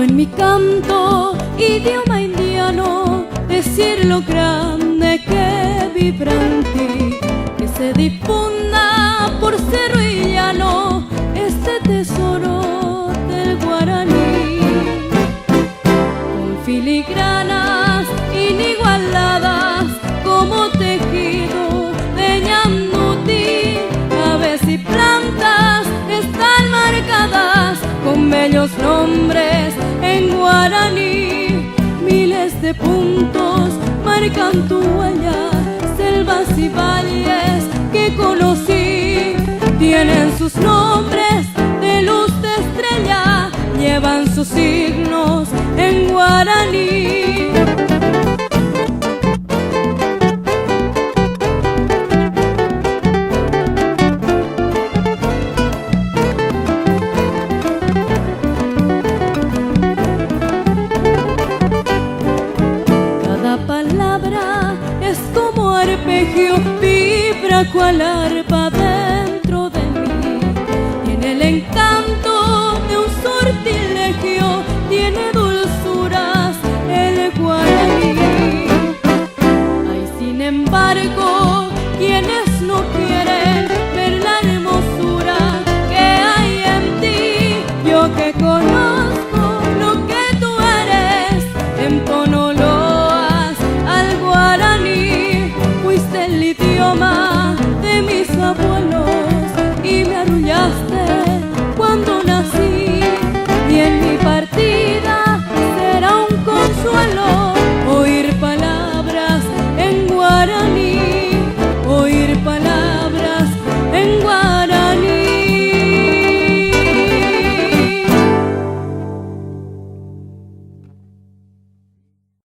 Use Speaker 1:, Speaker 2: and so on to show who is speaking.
Speaker 1: en mi canto, idioma indiano, decir lo grande que vibra en ti, que se difunda por cerro y llano este tesoro del guaraní. Con filigranas inigualadas como tejido de ñandutí, aves y plantas están marcadas con bellos nombres en guaraní. Miles de puntos marcan tu huella, selvas y valles que conocí tienen sus nombres de luz de estrella, llevan sus signos en guaraní. Es como arpegio, vibra cual arpa dentro de mí. Tiene el encanto de un sortilegio, tiene dulzuras el guaraní. Hay sin embargo quienes no quieren ver la hermosura que hay en ti. Yo que